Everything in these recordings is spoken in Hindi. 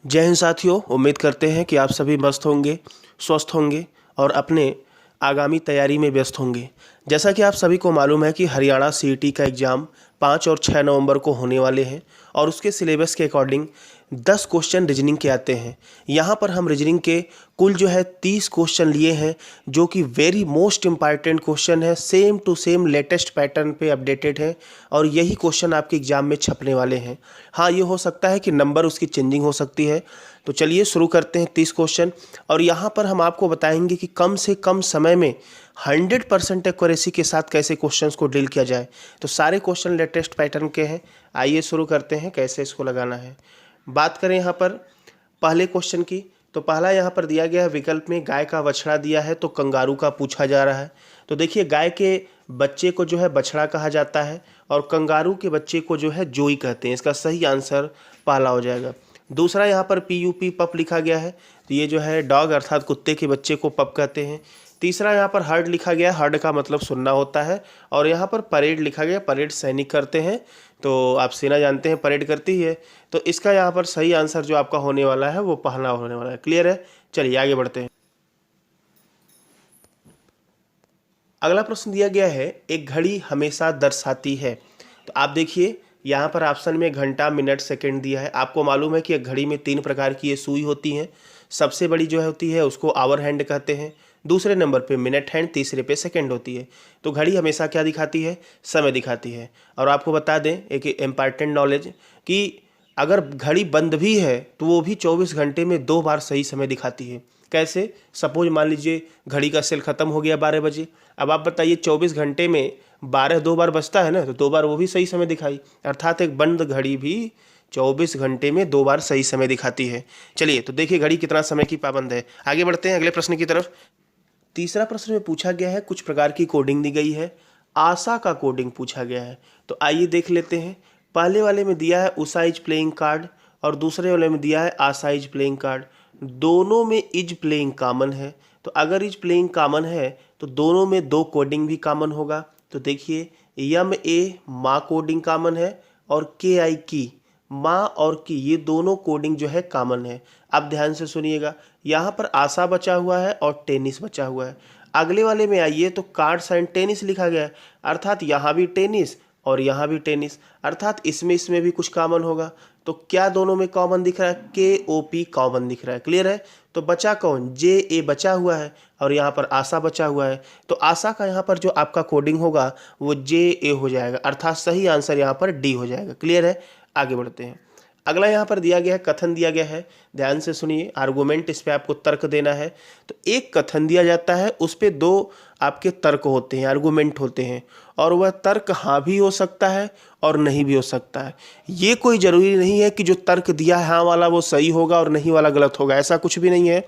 जय हिंद साथियों, उम्मीद करते हैं कि आप सभी मस्त होंगे, स्वस्थ होंगे और अपने आगामी तैयारी में व्यस्त होंगे। जैसा कि आप सभी को मालूम है कि हरियाणा सीईटी का एग्ज़ाम 5 और 6 नवंबर को होने वाले हैं और उसके सिलेबस के अकॉर्डिंग 10 क्वेश्चन रीजनिंग के आते हैं। यहाँ पर हम रीजनिंग के कुल जो है 30 क्वेश्चन लिए हैं, जो कि वेरी मोस्ट इम्पॉर्टेंट क्वेश्चन है, same to same latest pattern पे अपडेटेड है और यही क्वेश्चन आपके एग्जाम में छपने वाले हैं। हाँ, ये हो सकता है कि नंबर उसकी चेंजिंग हो सकती है। तो चलिए शुरू करते हैं 30 क्वेश्चन। और यहाँ पर हम आपको बताएंगे कि कम से कम समय में 100% एक्यूरेसी के साथ कैसे क्वेश्चंस को डील किया जाए। तो सारे क्वेश्चन लेटेस्ट पैटर्न के हैं। आइए शुरू करते हैं कैसे इसको लगाना है। बात करें यहाँ पर पहले क्वेश्चन की, तो पहला यहाँ पर दिया गया है विकल्प में गाय का बछड़ा दिया है तो कंगारू का पूछा जा रहा है। तो देखिए, गाय के बच्चे को जो है बछड़ा कहा जाता है और कंगारू के बच्चे को जो है जोई कहते हैं। इसका सही आंसर पहला हो जाएगा। दूसरा यहाँ पर पीयूपी पप लिखा गया है, तो ये जो है डॉग अर्थात कुत्ते के बच्चे को पप कहते हैं। तीसरा यहाँ पर हर्ड लिखा गया, हर्ड का मतलब सुनना होता है। और यहाँ पर परेड लिखा गया, परेड सैनिक करते हैं, तो आप सेना जानते हैं परेड करती है। तो इसका यहाँ पर सही आंसर जो आपका होने वाला है वो पहला होने वाला है। क्लियर है? चलिए आगे बढ़ते हैं। अगला प्रश्न दिया गया है, एक घड़ी हमेशा दर्शाती है। तो आप देखिए, यहाँ पर ऑप्शन में घंटा, मिनट, सेकंड दिया है। आपको मालूम है कि एक घड़ी में 3 प्रकार की ये सुई होती हैं। सबसे बड़ी जो होती है उसको आवर हैंड कहते हैं, दूसरे नंबर पे मिनट हैंड, तीसरे पे सेकंड होती है। तो घड़ी हमेशा क्या दिखाती है? समय दिखाती है। और आपको बता दें एक इम्पॉर्टेंट नॉलेज कि अगर घड़ी बंद भी है तो वो भी 24 घंटे में 2 बार सही समय दिखाती है। कैसे? सपोज मान लीजिए घड़ी का सेल ख़त्म हो गया 12 बजे। अब आप बताइए 24 घंटे में 12 2 बार बजता है ना, तो 2 बार वो भी सही समय दिखाई। अर्थात एक बंद घड़ी भी 24 घंटे में 2 बार सही समय दिखाती है। चलिए, तो देखिए घड़ी कितना समय की पाबंद है। आगे बढ़ते हैं अगले प्रश्न की तरफ। तीसरा प्रश्न में पूछा गया है, कुछ प्रकार की कोडिंग दी गई है, आशा का कोडिंग पूछा गया है। तो आइए देख लेते हैं। पहले वाले में दिया है उषा इज प्लेइंग कार्ड और दूसरे वाले में दिया है आशा इज प्लेइंग कार्ड। दोनों में इज प्लेइंग कॉमन है, तो अगर इज प्लेइंग कॉमन है तो दोनों में 2 कोडिंग भी कॉमन होगा। तो देखिए, यम ए माँ कोडिंग कॉमन है और के आई की, माँ और की, ये दोनों कोडिंग जो है कॉमन है। अब ध्यान से सुनिएगा, यहाँ पर आशा बचा हुआ है और टेनिस बचा हुआ है। अगले वाले में आइए तो कार्ड्स एंड टेनिस लिखा गया है, अर्थात यहाँ भी टेनिस और यहाँ भी टेनिस, अर्थात इसमें इसमें भी कुछ कॉमन होगा। तो क्या दोनों में कॉमन दिख रहा है? के ओ पी कॉमन दिख रहा है। क्लियर है? तो बचा कौन? जे ए बचा हुआ है और यहाँ पर आशा बचा हुआ है। तो आशा का यहाँ पर जो आपका कोडिंग होगा वो जे ए हो जाएगा, अर्थात सही आंसर यहाँ पर डी हो जाएगा। क्लियर है? आगे बढ़ते हैं। अगला यहाँ पर दिया गया है, कथन दिया गया है। ध्यान से सुनिए, आर्गुमेंट, इस पे आपको तर्क देना है। तो एक कथन दिया जाता है, उस पे 2 आपके तर्क होते हैं, आर्गुमेंट होते हैं, और वह तर्क हाँ भी हो सकता है और नहीं भी हो सकता है। ये कोई ज़रूरी नहीं है कि जो तर्क दिया है हाँ वाला वो सही होगा और नहीं वाला गलत होगा, ऐसा कुछ भी नहीं है।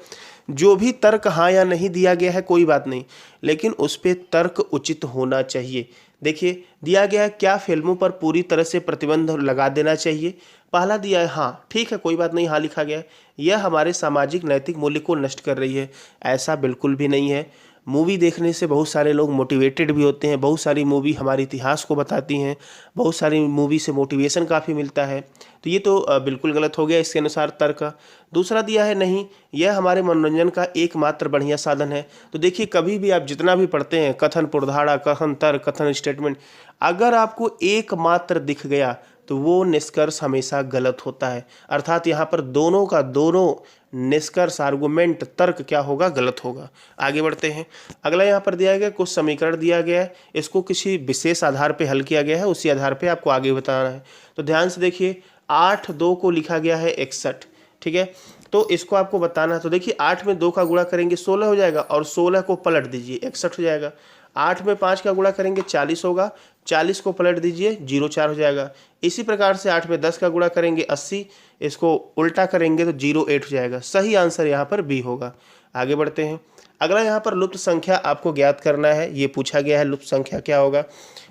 जो भी तर्क हाँ या नहीं दिया गया है कोई बात नहीं, लेकिन उस पे तर्क उचित होना चाहिए। देखिए, दिया गया है क्या फिल्मों पर पूरी तरह से प्रतिबंध लगा देना चाहिए। पहला दिया है हाँ, ठीक है, कोई बात नहीं, हाँ लिखा गया है। यह हमारे सामाजिक नैतिक मूल्य को नष्ट कर रही है, ऐसा बिल्कुल भी नहीं है। मूवी देखने से बहुत सारे लोग मोटिवेटेड भी होते हैं, बहुत सारी मूवी हमारे इतिहास को बताती हैं, बहुत सारी मूवी से मोटिवेशन काफ़ी मिलता है। तो ये तो बिल्कुल गलत हो गया इसके अनुसार तर्क। दूसरा दिया है नहीं, यह हमारे मनोरंजन का एकमात्र बढ़िया साधन है। तो देखिए, कभी भी आप जितना भी पढ़ते हैं, कथन पुरधाड़ा, कथन तर्क, कथन स्टेटमेंट, अगर आपको एकमात्र दिख गया तो वो निष्कर्ष हमेशा गलत होता है। अर्थात यहाँ पर दोनों का दोनों निष्कर्ष, आर्गुमेंट, तर्क क्या होगा? गलत होगा। आगे बढ़ते हैं। अगला यहाँ पर दिया गया कुछ समीकरण दिया गया है, इसको किसी विशेष आधार पे हल किया गया है, उसी आधार पे आपको आगे बताना है। तो ध्यान से देखिए, 8 2 को लिखा गया है 61, ठीक है, तो इसको आपको बताना है। तो देखिए, 8 में 2 का गुणा करेंगे 16 हो जाएगा और 16 को पलट दीजिए 61 हो जाएगा। 8 में 5 का गुणा करेंगे 40 होगा, 40 को पलट दीजिए 04 हो जाएगा। इसी प्रकार से 8 में 10 का गुणा करेंगे 80, इसको उल्टा करेंगे तो 08 हो जाएगा। सही आंसर यहाँ पर बी होगा। आगे बढ़ते हैं। अगला यहाँ पर लुप्त संख्या आपको ज्ञात करना है, ये पूछा गया है लुप्त संख्या क्या होगा।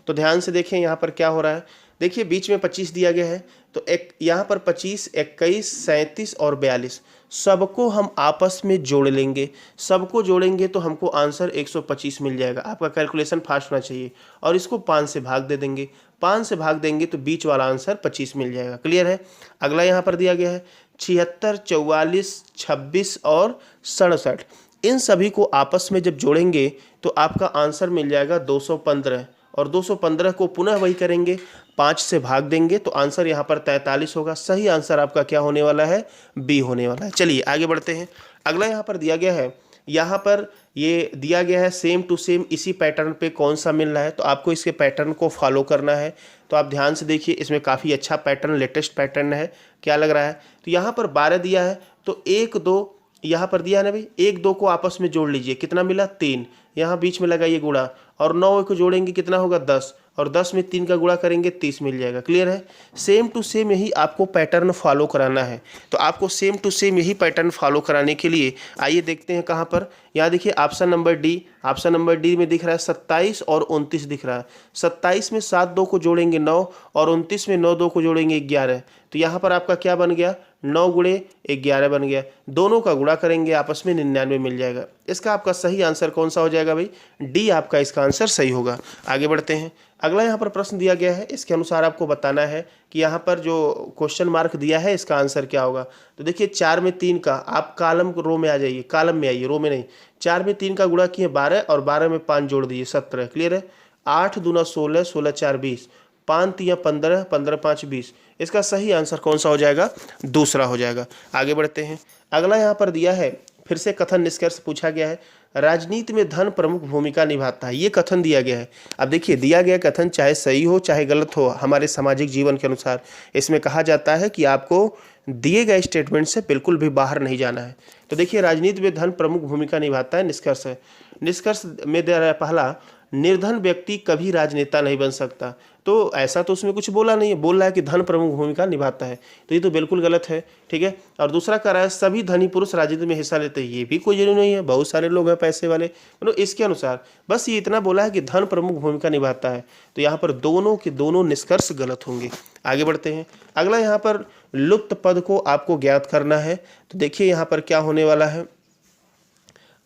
तो ध्यान से देखें यहाँ पर क्या हो रहा है। देखिए बीच में 25 दिया गया है, तो एक यहाँ पर 25, 21, 37 और 42 सबको हम आपस में जोड़ लेंगे। सबको जोड़ेंगे तो हमको आंसर 125 मिल जाएगा। आपका कैलकुलेशन फास्ट होना चाहिए। और इसको 5 से भाग दे देंगे। 5 से भाग देंगे तो बीच वाला आंसर 25 मिल जाएगा। क्लियर है। अगला यहाँ पर दिया गया है 76, 44, 26 और 67। इन सभी को आपस में जब जोड़ेंगे तो आपका आंसर मिल जाएगा 215। और 215 को पुनः वही करेंगे, 5 से भाग देंगे तो आंसर यहाँ पर 43 होगा। सही आंसर आपका क्या होने वाला है? बी होने वाला है। चलिए आगे बढ़ते हैं। अगला यहाँ पर दिया गया है, यहाँ पर ये दिया गया है सेम टू सेम इसी पैटर्न पे कौन सा मिल रहा है, तो आपको इसके पैटर्न को फॉलो करना है। तो आप ध्यान से देखिए, इसमें काफ़ी अच्छा पैटर्न, लेटेस्ट पैटर्न है। क्या लग रहा है? तो यहाँ पर 12 दिया है, तो 1 2 यहाँ पर दिया है ना भाई, 1 2 को आपस में जोड़ लीजिए, कितना मिला? 3। यहाँ बीच में लगाइए गुणा, और 9 को जोड़ेंगे कितना होगा? 10, और 10 में 3 का गुणा करेंगे 30 मिल जाएगा। क्लियर है। सेम टू सेम यही आपको पैटर्न फॉलो कराना है। तो आपको सेम टू सेम यही पैटर्न फॉलो कराने के लिए आइए देखते हैं कहाँ पर। यहाँ देखिए option number D, option number D में दिख रहा है 27 और 29 दिख रहा है। 27 में 7 2 को जोड़ेंगे 9, और 29 में 9 2 को जोड़ेंगे 11। तो यहाँ पर आपका क्या बन गया? 9 गुणे 11 बन गया। दोनों का गुणा करेंगे आपस में 99 मिल जाएगा। इसका आपका सही आंसर कौन सा हो जाएगा भाई? डी आपका इसका आंसर सही होगा। आगे बढ़ते हैं। अगला यहाँ पर प्रश्न दिया गया है, इसके अनुसार आपको बताना है कि यहाँ पर जो क्वेश्चन मार्क दिया है इसका आंसर क्या होगा। तो देखिए 4 में 3 का, आप कॉलम रो में आ जाइए, कॉलम में आइए, रो में नहीं। 4 में 3 का गुणा किए 12, और 12 में 5 जोड़ दीजिए 17। क्लियर है। 8 दूना 16, 16 4 20, 5 3 15, 15 5 20। इसका सही आंसर कौन सा हो जाएगा? दूसरा हो जाएगा। आगे बढ़ते हैं। अगला यहाँ पर दिया है, फिर से कथन निष्कर्ष पूछा गया है, राजनीति में धन प्रमुख भूमिका निभाता है। ये कथन दिया गया है। अब देखिए दिया गया कथन चाहे सही हो चाहे गलत हो, हमारे सामाजिक जीवन के अनुसार इसमें कहा जाता है कि आपको दिए गए स्टेटमेंट से बिल्कुल भी बाहर नहीं जाना है। तो देखिए राजनीति में धन प्रमुख भूमिका निभाता है, निष्कर्ष है। निष्कर्ष में दे रहा है पहला, निर्धन व्यक्ति कभी राजनेता नहीं बन सकता। तो ऐसा तो उसमें कुछ बोला नहीं है, बोल रहा है कि धन प्रमुख भूमिका निभाता है, तो ये तो बिल्कुल गलत है। ठीक है। और दूसरा कह रहा है सभी धनी पुरुष राजनीति में हिस्सा लेते हैं, ये भी कोई जरूरी नहीं है, बहुत सारे लोग हैं पैसे वाले। मतलब इसके अनुसार बस ये इतना बोला है कि धन प्रमुख भूमिका निभाता है। तो यहाँ पर दोनों के दोनों निष्कर्ष गलत होंगे। आगे बढ़ते हैं। अगला यहाँ पर लुप्त पद को आपको ज्ञात करना है। तो देखिए यहाँ पर क्या होने वाला है।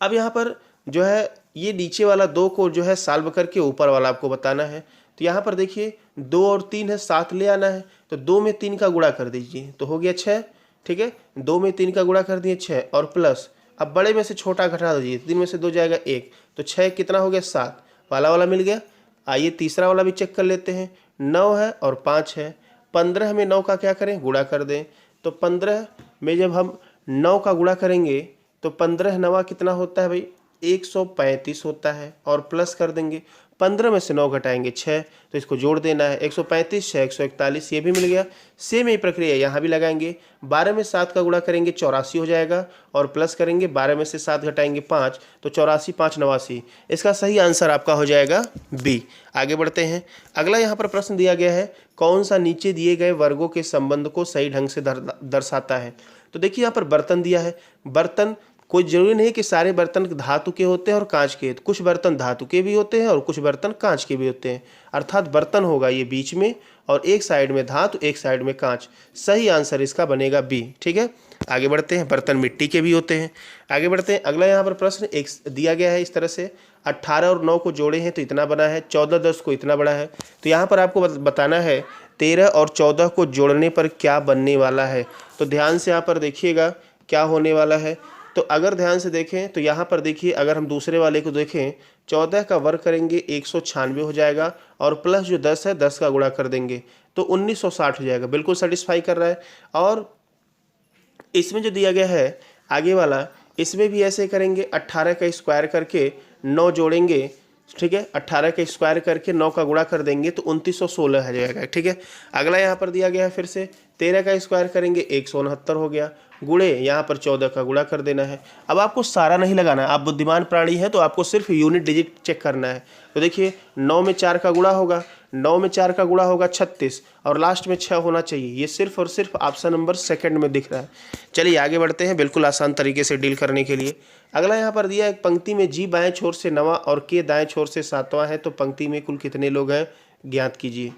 अब यहाँ पर जो है ये नीचे वाला 2 को जो है सॉल्व करके ऊपर वाला आपको बताना है। तो यहाँ पर देखिए 2 और 3 है, 7 ले आना है। तो 2 में 3 का गुणा कर दीजिए तो हो गया 6। ठीक है। 2 में 3 का गुणा कर दिए 6, और प्लस अब बड़े में से छोटा घटा दीजिए, 3 में से 2 जाएगा 1, तो 6 कितना हो गया? 7 वाला मिल गया। आइए तीसरा वाला भी चेक कर लेते हैं। 9 है और 5 है। 15 में 9 का क्या करें? गुणा कर दें। तो 15 में जब हम 9 का गुणा करेंगे तो 15 9 कितना होता है भाई? 135 होता है, और प्लस कर देंगे। 15 में से 9 घटाएंगे 6, तो इसको जोड़ देना है। 135 6 141, ये भी मिल गया। सेम यही प्रक्रिया यहाँ भी लगाएंगे। 12 में 7 का गुणा करेंगे 84 हो जाएगा, और प्लस करेंगे 12 में से 7 घटाएंगे 5, तो 84 5 89। इसका सही आंसर आपका हो जाएगा बी। आगे बढ़ते हैं। अगला यहाँ पर प्रश्न दिया गया है, कौन सा नीचे दिए गए वर्गों के संबंध को सही ढंग से दर्शाता है। तो देखिए यहाँ पर बर्तन दिया है। बर्तन कोई जरूरी नहीं कि सारे बर्तन धातु के होते हैं और कांच के। कुछ बर्तन धातु के भी होते हैं और कुछ बर्तन कांच के भी होते हैं, अर्थात बर्तन होगा ये बीच में, और एक साइड में धातु एक साइड में कांच। सही आंसर इसका बनेगा बी। ठीक है। आगे बढ़ते हैं। बर्तन मिट्टी के भी होते हैं। आगे बढ़ते हैं। अगला यहाँ पर प्रश्न एक दिया गया है इस तरह से, 18 और 9 को जोड़े हैं तो इतना बना है, 14 10 को इतना बड़ा है। तो यहाँ पर आपको बताना है 13 और 14 को जोड़ने पर क्या बनने वाला है। तो ध्यान से यहाँ पर देखिएगा क्या होने वाला है। तो अगर ध्यान से देखें तो यहाँ पर देखिए, अगर हम दूसरे वाले को देखें, 14 का वर्ग करेंगे 196 हो जाएगा, और प्लस जो 10 है 10 का गुणा कर देंगे तो 1960 हो जाएगा। बिल्कुल सेटिस्फाई कर रहा है। और इसमें जो दिया गया है आगे वाला, इसमें भी ऐसे करेंगे, 18 का स्क्वायर करके 9 जोड़ेंगे। ठीक है। 18 का स्क्वायर करके 9 का गुणा कर देंगे तो 2916 हो जाएगा। ठीक है। अगला यहाँ पर दिया गया है फिर से, 13 का स्क्वायर करेंगे 169 हो गया, गुणे यहाँ पर 14 का गुणा कर देना है। अब आपको सारा नहीं लगाना है, आप बुद्धिमान प्राणी हैं तो आपको सिर्फ यूनिट डिजिट चेक करना है। तो देखिए 9 में 4 का गुणा होगा, 9 में 4 का गुणा होगा 36, और लास्ट में 6 होना चाहिए। ये सिर्फ और सिर्फ ऑप्शन नंबर सेकंड में दिख रहा है। चलिए आगे बढ़ते हैं बिल्कुल आसान तरीके से डील करने के लिए। अगला यहाँ पर दिया एक पंक्ति में जी बाएं छोर से 9वां और के दाएं छोर से 7वां है, तो पंक्ति में कुल कितने लोग हैं ज्ञात कीजिए।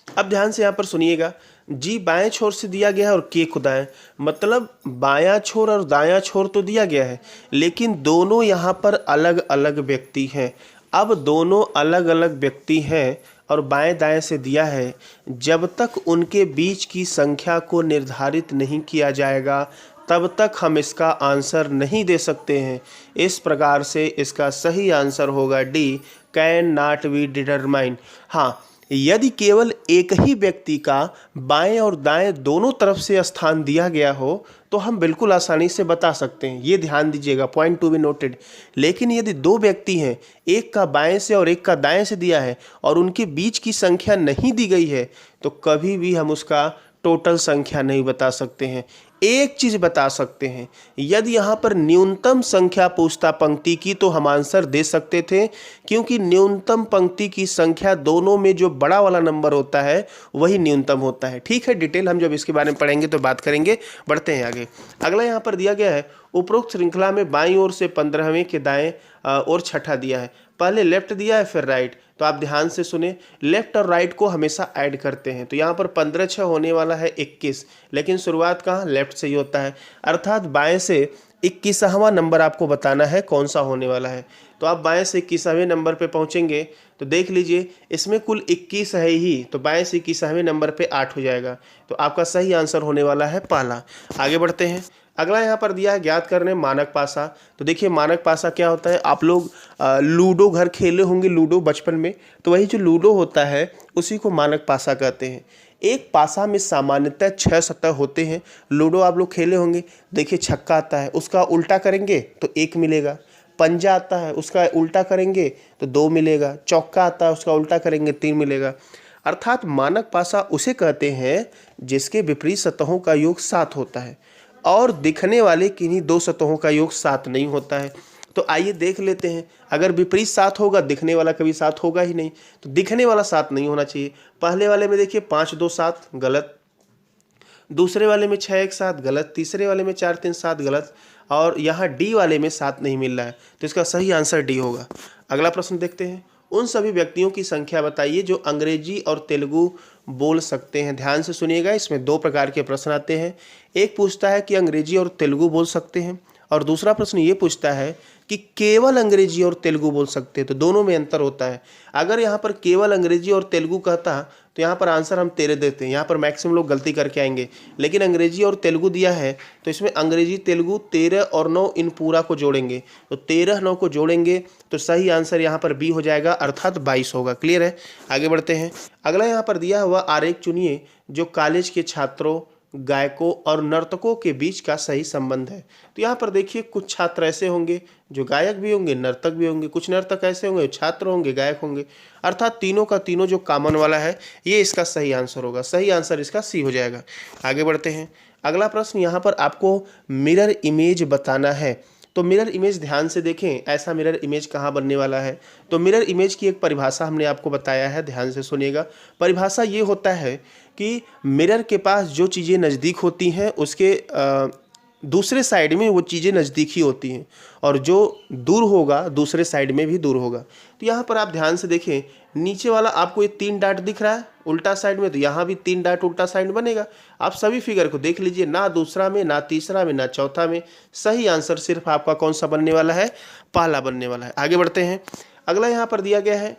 अब ध्यान से यहाँ पर सुनिएगा, जी बाएं छोर से दिया गया है और के खुदाएं, मतलब बायां छोर और दायां छोर तो दिया गया है, लेकिन दोनों यहाँ पर अलग अलग व्यक्ति हैं। अब दोनों अलग अलग व्यक्ति हैं और बाएं दाएं से दिया है, जब तक उनके बीच की संख्या को निर्धारित नहीं किया जाएगा तब तक हम इसका आंसर नहीं दे सकते हैं। इस प्रकार से इसका सही आंसर होगा D, can not be determine. हाँ, यदि केवल एक ही व्यक्ति का बाएं और दाएं दोनों तरफ से स्थान दिया गया हो तो हम बिल्कुल आसानी से बता सकते हैं, ये ध्यान दीजिएगा, पॉइंट टू बी नोटेड। लेकिन यदि दो व्यक्ति हैं, एक का बाएं से और एक का दाएं से दिया है और उनके बीच की संख्या नहीं दी गई है, तो कभी भी हम उसका टोटल संख्या नहीं बता सकते हैं। एक चीज बता सकते हैं, यदि यहाँ पर न्यूनतम संख्या पूछता पंक्ति की तो हम आंसर दे सकते थे, क्योंकि न्यूनतम पंक्ति की संख्या दोनों में जो बड़ा वाला नंबर होता है वही न्यूनतम होता है। ठीक है, डिटेल हम जब इसके बारे में पढ़ेंगे तो बात करेंगे। बढ़ते हैं आगे। अगला यहाँ पर दिया गया है, उपरोक्त श्रृंखला में बाईं ओर से 15वें के दाएं और छठा दिया है। पहले लेफ्ट दिया है फिर राइट, तो आप ध्यान से सुने, लेफ्ट और राइट को हमेशा ऐड करते हैं। तो यहाँ पर 15 6 होने वाला है 21, लेकिन शुरुआत कहाँ, लेफ्ट से ही होता है, अर्थात बाएं से 21वां नंबर आपको बताना है कौन सा होने वाला है। तो आप बाएं से 21वें नंबर पे पहुंचेंगे तो देख लीजिए इसमें कुल 21 है ही, तो बाएं से 21वें नंबर पे 8 हो जाएगा। तो आपका सही आंसर होने वाला है पहला। आगे बढ़ते हैं। अगला यहाँ पर दिया है ज्ञात करने मानक पासा। तो देखिए मानक पासा क्या होता है, आप लोग लूडो घर खेले होंगे, लूडो बचपन में, तो वही जो लूडो होता है उसी को मानक पासा कहते हैं। एक पासा में सामान्यतः 6 सतह होते हैं। लूडो आप लोग खेले होंगे, देखिए छक्का आता है, उसका उल्टा करेंगे तो 1 मिलेगा। पंजा आता है, उसका उल्टा करेंगे तो 2 मिलेगा। चौका आता है, उसका उल्टा करेंगे 3 मिलेगा। अर्थात मानक पासा उसे कहते हैं जिसके विपरीत सतहों का योग 7 होता है और दिखने वाले किन्हीं 2 सतहों का योग 7 नहीं होता है। तो आइए देख लेते हैं, अगर विपरीत 7 होगा दिखने वाला कभी 7 होगा ही नहीं, तो दिखने वाला 7 नहीं होना चाहिए। पहले वाले में देखिए 5 2 7 गलत, दूसरे वाले में 6 1 7 गलत, तीसरे वाले में 4 3 7 गलत, और यहाँ डी वाले में 7 नहीं मिल रहा है, तो इसका सही आंसर डी होगा। अगला प्रश्न देखते हैं, उन सभी व्यक्तियों की संख्या बताइए जो अंग्रेजी और तेलुगु बोल सकते हैं। ध्यान से सुनिएगा, इसमें 2 प्रकार के प्रश्न आते हैं। एक पूछता है कि अंग्रेजी और तेलुगु बोल सकते हैं, और दूसरा प्रश्न ये पूछता है कि केवल अंग्रेजी और तेलुगु बोल सकते हैं। तो दोनों में अंतर होता है। अगर यहाँ पर केवल अंग्रेजी और तेलुगु कहता तो यहाँ पर आंसर हम 13 देते हैं, यहाँ पर मैक्सिमम लोग गलती करके आएंगे। लेकिन अंग्रेजी और तेलुगु दिया है तो इसमें अंग्रेजी तेलुगु 13 और 9 इन पूरा को जोड़ेंगे, तो 13 9 को जोड़ेंगे तो सही आंसर यहाँ पर बी हो जाएगा, अर्थात 22 होगा। क्लियर है, आगे बढ़ते हैं। अगला यहाँ पर दिया हुआ आरेख चुनिए जो कॉलेज के छात्रों, गायकों और नर्तकों के बीच का सही संबंध है। तो यहाँ पर देखिए कुछ छात्र ऐसे होंगे जो गायक भी होंगे, नर्तक भी होंगे, कुछ नर्तक ऐसे होंगे छात्र होंगे, गायक होंगे, अर्थात तीनों का तीनों जो कॉमन वाला है ये इसका सही आंसर होगा। सही आंसर इसका सी हो जाएगा। आगे बढ़ते हैं। अगला प्रश्न, यहाँ पर आपको मिरर इमेज बताना है। तो मिरर इमेज ध्यान से देखें, ऐसा मिरर इमेज कहाँ बनने वाला है। तो मिरर इमेज की एक परिभाषा हमने आपको बताया है, ध्यान से सुनिएगा। परिभाषा ये होता है कि मिरर के पास जो चीज़ें नज़दीक होती हैं उसके दूसरे साइड में वो चीज़ें नज़दीक ही होती हैं, और जो दूर होगा दूसरे साइड में भी दूर होगा। तो यहाँ पर आप ध्यान से देखें, नीचे वाला आपको ये 3 डॉट दिख रहा है उल्टा साइड में, तो यहाँ भी 3 डॉट उल्टा साइड बनेगा। आप सभी फिगर को देख लीजिए, ना दूसरा में, ना तीसरा में, ना चौथा में। सही आंसर सिर्फ आपका कौन सा बनने वाला है, पहला बनने वाला है। आगे बढ़ते हैं। अगला यहाँ पर दिया गया है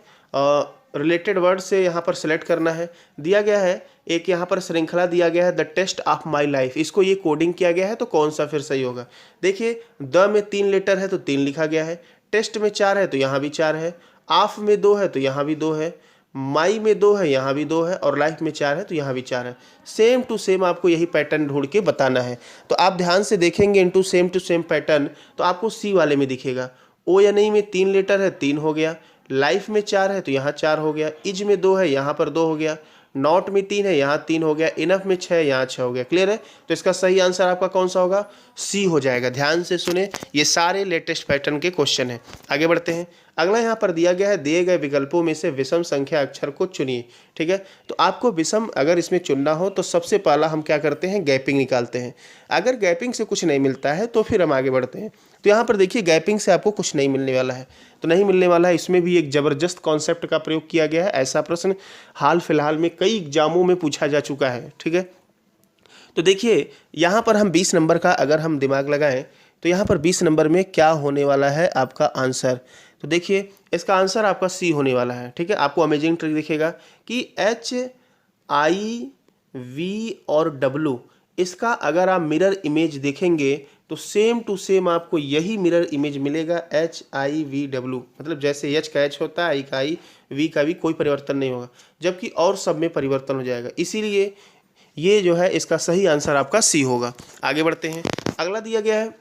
रिलेटेड वर्ड से यहाँ पर सिलेक्ट करना है। दिया गया है एक यहाँ पर श्रृंखला दिया गया है the test of my life, इसको ये कोडिंग किया गया है, तो कौन सा फिर सही होगा। देखिए द में 3 लेटर है तो 3 लिखा गया है, टेस्ट में 4 है तो यहाँ भी 4 है, ऑफ में 2 है तो यहाँ भी 2 है, माई में 2 है यहाँ भी 2 है, और लाइफ में 4 है तो यहाँ भी 4 है। सेम टू सेम आपको यही पैटर्न ढूंढ के बताना है। तो आप ध्यान से देखेंगे into same to same pattern, तो आपको सी वाले में दिखेगा। ओ या नहीं में 3 लेटर है 3 हो गया, लाइफ में 4 है तो यहाँ 4 हो गया, इज में 2 है यहाँ पर 2 हो गया, नॉट में 3 है यहाँ 3 हो गया, इनफ में 6 है यहाँ 6 हो गया। क्लियर है, तो इसका सही आंसर आपका कौन सा होगा, सी हो जाएगा। ध्यान से सुने, ये सारे लेटेस्ट पैटर्न के क्वेश्चन हैं। आगे बढ़ते हैं। अगला यहाँ पर दिया गया है दिए गए विकल्पों में से विषम संख्या अक्षर को चुनिए। ठीक है, तो आपको विषम अगर इसमें चुनना हो तो सबसे पहला हम क्या करते हैं, गैपिंग निकालते हैं। अगर गैपिंग से कुछ नहीं मिलता है तो फिर हम आगे बढ़ते हैं। तो यहाँ पर देखिए गैपिंग से आपको कुछ नहीं मिलने वाला है, तो नहीं मिलने वाला है। इसमें भी एक ज़बरदस्त कॉन्सेप्ट का प्रयोग किया गया है। ऐसा प्रश्न हाल फिलहाल में कई एग्जामों में पूछा जा चुका है। ठीक है, तो देखिए यहाँ पर हम 20 नंबर का अगर हम दिमाग लगाएं तो यहाँ पर 20 नंबर में क्या होने वाला है आपका आंसर। तो देखिए इसका आंसर आपका सी होने वाला है। ठीक है, आपको अमेजिंग ट्रिक दिखेगा कि एच आई वी और डब्लू, इसका अगर आप मिरर इमेज देखेंगे तो सेम टू सेम आपको यही मिरर इमेज मिलेगा, एच आई वी डब्लू। मतलब जैसे एच का एच होता है, आई का आई, वी का वी, कोई परिवर्तन नहीं होगा, जबकि और सब में परिवर्तन हो जाएगा। इसीलिए ये जो है इसका सही आंसर आपका सी होगा। आगे बढ़ते हैं। अगला दिया गया है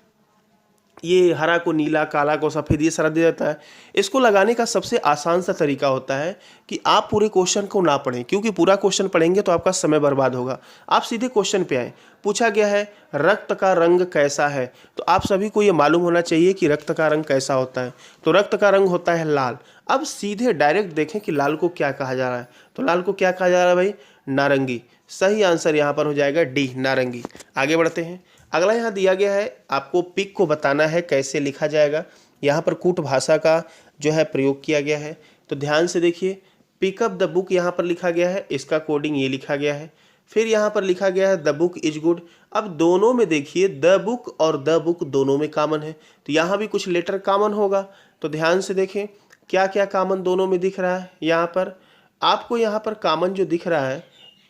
ये हरा को नीला, काला को सफ़ेद, ये सारा दिया जाता है। इसको लगाने का सबसे आसान सा तरीका होता है कि आप पूरे क्वेश्चन को ना पढ़ें, क्योंकि पूरा क्वेश्चन पढ़ेंगे तो आपका समय बर्बाद होगा। आप सीधे क्वेश्चन पे आए। पूछा गया है रक्त का रंग कैसा है, तो आप सभी को ये मालूम होना चाहिए कि रक्त का रंग कैसा होता है। तो रक्त का रंग होता है लाल। अब सीधे डायरेक्ट देखें कि लाल को क्या कहा जा रहा है, तो लाल को क्या कहा जा रहा है भाई, नारंगी। सही आंसर यहाँ पर हो जाएगा डी, नारंगी। आगे बढ़ते हैं। अगला यहाँ दिया गया है आपको पिक को बताना है कैसे लिखा जाएगा। यहाँ पर कूट भाषा का जो है प्रयोग किया गया है, तो ध्यान से देखिए। पिकअप द बुक यहाँ पर लिखा गया है, इसका कोडिंग ये लिखा गया है। फिर यहाँ पर लिखा गया है द बुक इज गुड। अब दोनों में देखिए द बुक और द बुक दोनों में कॉमन है, तो यहाँ भी कुछ लेटर कॉमन होगा। तो ध्यान से देखें क्या क्या कॉमन दोनों में दिख रहा है। यहाँ पर आपको यहाँ पर कॉमन जो दिख रहा है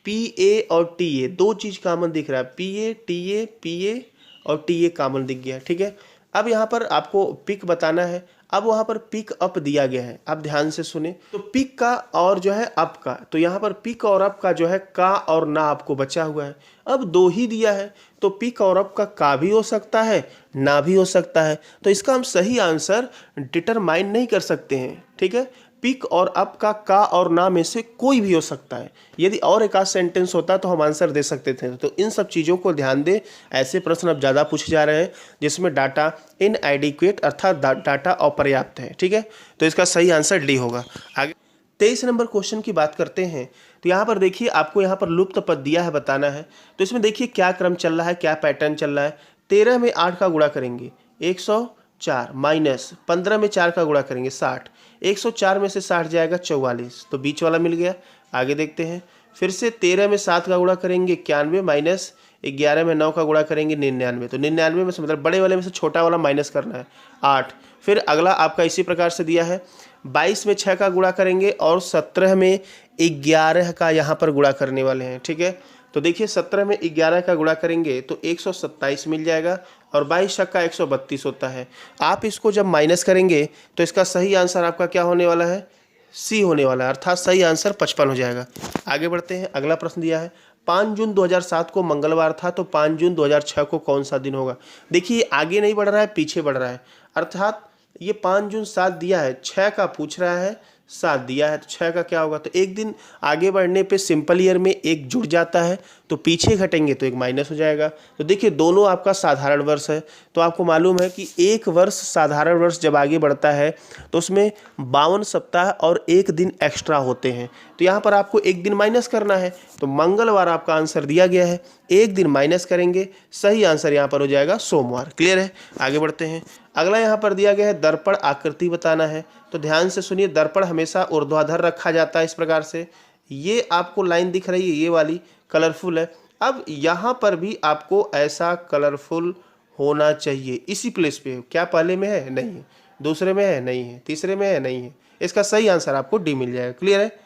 पी ए और टी ए, दो चीज़ कॉमन दिख रहा है, पी ए और टी ए कॉमन दिख गया। ठीक है, अब यहाँ पर आपको पिक बताना है। अब वहाँ पर पिक अप दिया गया है, आप ध्यान से सुने। तो पिक का और जो है अप का, तो यहाँ पर पिक और अप का जो है का और ना आपको बचा हुआ है। अब दो ही दिया है तो पिक और अप का भी हो सकता है, ना भी हो सकता है। तो इसका हम सही आंसर डिटरमाइन नहीं कर सकते हैं। ठीक है, पिक और अप का और ना में से कोई भी हो सकता है। यदि और एक आध सेंटेंस होता तो हम आंसर दे सकते थे। तो इन सब चीज़ों को ध्यान दें। ऐसे प्रश्न अब ज़्यादा पूछे जा रहे हैं जिसमें डाटा इनएडिक्वेट अर्थात डाटा अपर्याप्त है। ठीक है, तो इसका सही आंसर डी होगा। आगे 23 नंबर क्वेश्चन की बात करते हैं। तो यहाँ पर देखिए आपको यहाँ पर लुप्त पद दिया है, बताना है। तो इसमें देखिए क्या क्रम चल रहा है, क्या पैटर्न चल रहा है। 13 में 8 का गुणा करेंगे 104, माइनस 15 में 4 का गुणा करेंगे 60, 104 में से 60 जाएगा 44, तो बीच वाला मिल गया। आगे देखते हैं। फिर से 13 में 7 का गुणा करेंगे 91, माइनस 11 में 9 का गुणा करेंगे 99, तो 99 में से मतलब बड़े वाले में से छोटा वाला माइनस करना है 8। फिर अगला आपका इसी प्रकार से दिया है 22 में 6 का गुणा करेंगे और 17 में 11 का यहाँ पर गुणा करने वाले हैं। ठीक है, तो देखिए 17 में 11 का गुणा करेंगे तो 127 मिल जाएगा और 22 छक्का 132 होता है। आप इसको जब माइनस करेंगे तो इसका सही आंसर आपका क्या होने वाला है, सी होने वाला है, अर्थात सही आंसर 55 हो जाएगा। आगे बढ़ते हैं। अगला प्रश्न दिया है 5 जून 2007 को मंगलवार था, तो 5 जून 2006 को कौन सा दिन होगा। देखिए आगे नहीं बढ़ रहा है, पीछे बढ़ रहा है, अर्थात ये 5 जून 7 दिया है, 6 का पूछ रहा है, 7 दिया है, तो 6 का क्या होगा। तो एक दिन आगे बढ़ने पे सिंपल ईयर में एक जुड़ जाता है, तो पीछे घटेंगे तो एक माइनस हो जाएगा। तो देखिए दोनों आपका साधारण वर्ष है, तो आपको मालूम है कि एक वर्ष साधारण वर्ष जब आगे बढ़ता है तो उसमें 52 सप्ताह और एक दिन एक्स्ट्रा होते हैं। तो यहाँ पर आपको एक दिन माइनस करना है, तो मंगलवार आपका आंसर दिया गया है, एक दिन माइनस करेंगे, सही आंसर यहाँ पर हो जाएगा सोमवार। क्लियर है, आगे बढ़ते हैं। अगला यहाँ पर दिया गया है दर्पण आकृति बताना है, तो ध्यान से सुनिए। दर्पण हमेशा ऊर्ध्वाधर रखा जाता है इस प्रकार से। ये आपको लाइन दिख रही है, ये वाली कलरफुल है। अब यहाँ पर भी आपको ऐसा कलरफुल होना चाहिए, इसी प्लेस पे। क्या पहले में है, नहीं है, दूसरे में है, नहीं है, तीसरे में है, नहीं है। इसका सही आंसर आपको डी मिल जाएगा। क्लियर है,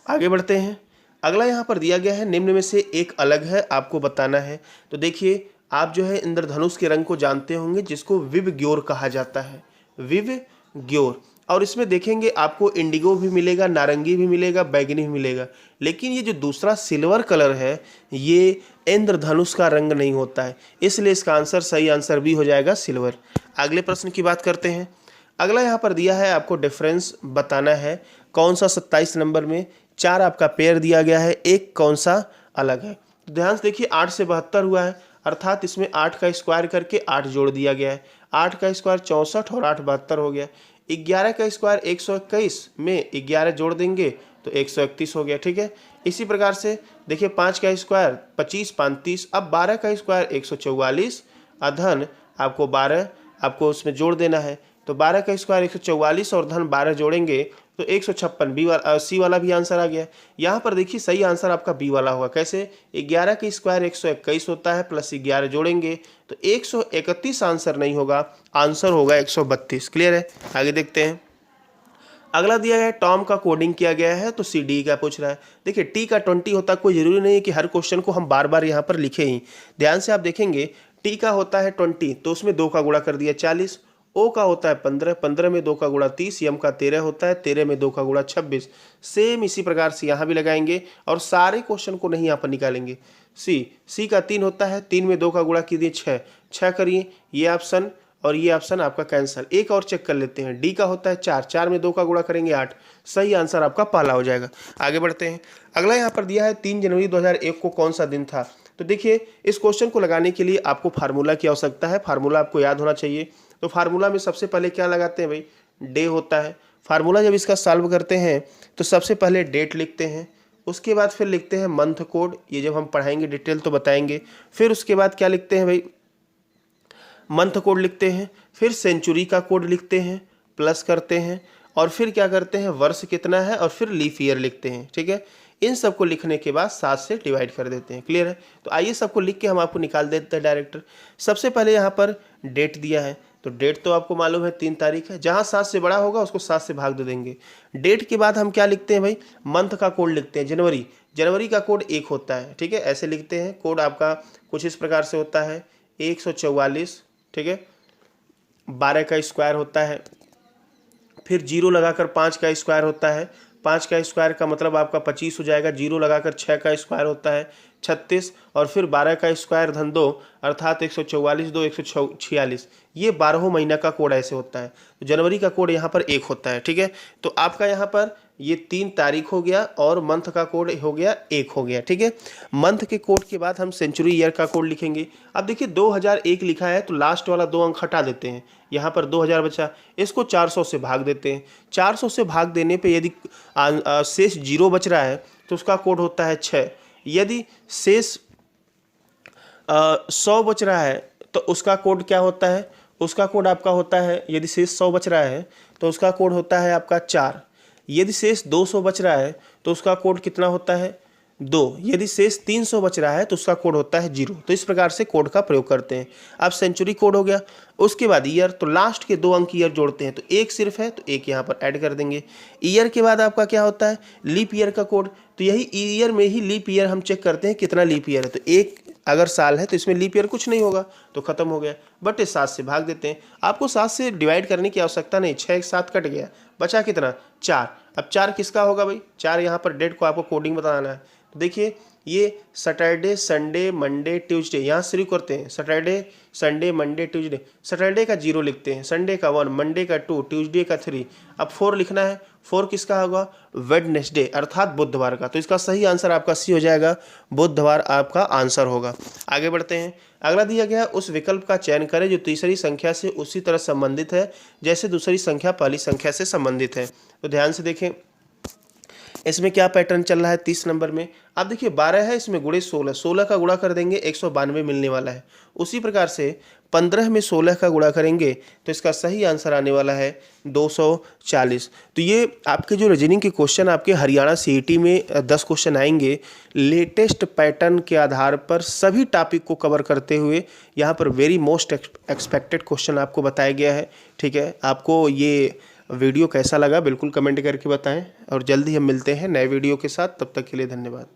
आगे बढ़ते हैं। अगला यहाँ पर दिया गया है निम्न में से एक अलग है, आपको बताना है। तो देखिए आप जो है इंद्रधनुष के रंग को जानते होंगे जिसको विबग्योर कहा जाता है, विबग्योर। और इसमें देखेंगे आपको इंडिगो भी मिलेगा, नारंगी भी मिलेगा, बैगनी भी मिलेगा, लेकिन ये जो दूसरा सिल्वर कलर है ये इंद्रधनुष का रंग नहीं होता है, इसलिए इसका आंसर सही आंसर भी हो जाएगा सिल्वर। अगले प्रश्न की बात करते हैं। अगला यहाँ पर दिया है आपको डिफरेंस बताना है, कौन सा 27 नंबर में 4 आपका पेयर दिया गया है, एक कौन सा अलग है। तो ध्यान से देखिए 8 से 72 हुआ है, अर्थात इसमें 8 का स्क्वायर करके 8 जोड़ दिया गया है। 8 का स्क्वायर 64 और 8 72 हो गया। 11 का स्क्वायर 121 में 11 जोड़ देंगे तो 131 हो गया। ठीक है, इसी प्रकार से देखिए 5 का स्क्वायर 25 5 30। अब 12 का स्क्वायर 144 अधन आपको 12 आपको उसमें जोड़ देना है, तो 12 का स्क्वायर 144 और धन 12 जोड़ेंगे तो 156। बी वाला सी वाला भी आंसर आ गया। यहाँ पर देखिए सही आंसर आपका बी वाला होगा। कैसे? 11 का स्क्वायर 121 होता है, प्लस 11 जोड़ेंगे तो 131 आंसर नहीं होगा, आंसर होगा 132। क्लियर है? आगे देखते हैं। अगला दिया है टॉम का कोडिंग किया गया है, तो सी डी का पूछ रहा है। देखिए टी का 20 होता है, कोई जरूरी नहीं है कि हर क्वेश्चन को हम बार बार यहाँ पर लिखे ही। ध्यान से आप देखेंगे टी का होता है 20, तो उसमें 2 का गुणा कर दिया 40। ओ का होता है 15, 15 में 2 का गुणा 30। यम का 13 होता है, 13 में 2 का गुणा 26। सेम इसी प्रकार से यहाँ भी लगाएंगे और सारे क्वेश्चन को नहीं यहाँ पर निकालेंगे। सी का 3 होता है, 3 में 2 का गुणा कीजिए 6, 6 करिए, ये ऑप्शन और ये ऑप्शन आपका कैंसिल। एक और चेक कर लेते हैं। डी का होता है 4, 4 में 2 का गुणा करेंगे 8। सही आंसर आपका पहला हो जाएगा। आगे बढ़ते हैं। अगला यहाँ पर दिया है 3 जनवरी 2001 को कौन सा दिन था। तो देखिए इस क्वेश्चन को लगाने के लिए आपको फार्मूला की आवश्यकता है। फार्मूला आपको याद होना चाहिए। तो फार्मूला में सबसे पहले क्या लगाते हैं भाई? डे होता है। फार्मूला जब इसका सॉल्व करते हैं तो सबसे पहले डेट लिखते हैं, उसके बाद फिर लिखते हैं मंथ कोड। ये जब हम पढ़ाएंगे डिटेल तो बताएंगे। फिर उसके बाद क्या लिखते हैं भाई? मंथ कोड लिखते हैं, फिर सेंचुरी का कोड लिखते हैं, प्लस करते हैं और फिर क्या करते हैं? वर्ष कितना है और फिर लीफ ईयर लिखते हैं। ठीक है, इन सबको लिखने के बाद 7 से डिवाइड कर देते हैं। क्लियर है? तो आइए सबको लिख के हम आपको निकाल देते हैं डायरेक्ट। सबसे पहले यहाँ पर डेट दिया है, तो डेट तो आपको मालूम है 3 तारीख है। जहाँ 7 से बड़ा होगा उसको 7 से भाग दे देंगे। डेट के बाद हम क्या लिखते हैं भाई? मंथ का कोड लिखते हैं। जनवरी, जनवरी का कोड 1 होता है। ठीक है, ऐसे लिखते हैं। कोड आपका कुछ इस प्रकार से होता है 144। ठीक है, 12 का स्क्वायर होता है, फिर 0 लगाकर 5 का स्क्वायर होता है। 5 का स्क्वायर का मतलब आपका 25 हो जाएगा। 0 लगाकर 6 का स्क्वायर होता है 36 और फिर 12 का स्क्वायर धन 2 अर्थात 144 2 146। ये 12 महीना का कोड ऐसे होता है। तो जनवरी का कोड यहाँ पर 1 होता है। ठीक है, तो आपका यहाँ पर ये 3 तारीख हो गया और मंथ का कोड हो गया 1 हो गया। ठीक है, मंथ के कोड के बाद हम सेंचुरी ईयर का कोड लिखेंगे। अब देखिए 2001 लिखा है तो लास्ट वाला 2 अंक हटा देते हैं। यहाँ पर 2000 बचा, इसको 400 से भाग देते हैं। 400 से भाग देने पे यदि शेष 0 बच रहा है तो उसका कोड होता है 6। यदि शेष 100 बच रहा है तो उसका कोड क्या होता है? उसका कोड आपका होता है, यदि शेष 100 बच रहा है तो उसका कोड होता है आपका 4। यदि शेष 200 बच रहा है तो उसका कोड कितना होता है? 2। यदि शेष 300 बच रहा है तो उसका कोड होता है 0। तो इस प्रकार से कोड का प्रयोग करते हैं। अब सेंचुरी कोड हो गया, उसके बाद ईयर, तो लास्ट के 2 अंक ईयर जोड़ते हैं। तो 1 सिर्फ है तो 1 यहाँ पर ऐड कर देंगे। ईयर के बाद आपका क्या होता है? लीप ईयर का कोड। तो यही ईयर में ही लीप ईयर हम चेक करते हैं कितना लीप ईयर है। तो 1 अगर साल है तो इसमें लीप ईयर कुछ नहीं होगा तो खत्म हो गया, बट 7 से भाग देते हैं। आपको 7 से डिवाइड करने की आवश्यकता नहीं। 6 एक 7 कट गया, बचा कितना? 4। अब 4 किसका होगा भाई? 4 यहाँ पर डेट को आपको कोडिंग बताना है। तो देखिए ये सैटरडे संडे मंडे ट्यूसडे, यहाँ शुरू करते हैं। Saturday Sunday Monday Tuesday. Saturday का 0 लिखते हैं, संडे का 1, मंडे का 2, ट्यूसडे का 3। अब 4 लिखना है। 4 किसका होगा? वेडनेसडे अर्थात बुधवार का। तो इसका सही आंसर आपका सी हो जाएगा, बुधवार आपका आंसर होगा। आगे बढ़ते हैं। अगला दिया गया उस विकल्प का चयन करें जो तीसरी संख्या से उसी तरह संबंधित है जैसे दूसरी संख्या पहली संख्या से संबंधित है। तो ध्यान से देखें इसमें क्या पैटर्न चल रहा है। 30 नंबर में आप देखिए 12 है, इसमें गुणे 16, 16 का गुणा कर देंगे 192 मिलने वाला है। उसी प्रकार से 15 में 16 का गुणा करेंगे तो इसका सही आंसर आने वाला है 240। तो ये आपके जो रीजनिंग के क्वेश्चन आपके हरियाणा सीईटी में 10 क्वेश्चन आएंगे लेटेस्ट पैटर्न के आधार पर, सभी टॉपिक को कवर करते हुए। यहाँ पर वेरी मोस्ट एक्सपेक्टेड क्वेश्चन आपको बताया गया है। ठीक है, आपको ये वीडियो कैसा लगा बिल्कुल कमेंट करके बताएं और जल्दी हम मिलते हैं नए वीडियो के साथ। तब तक के लिए धन्यवाद।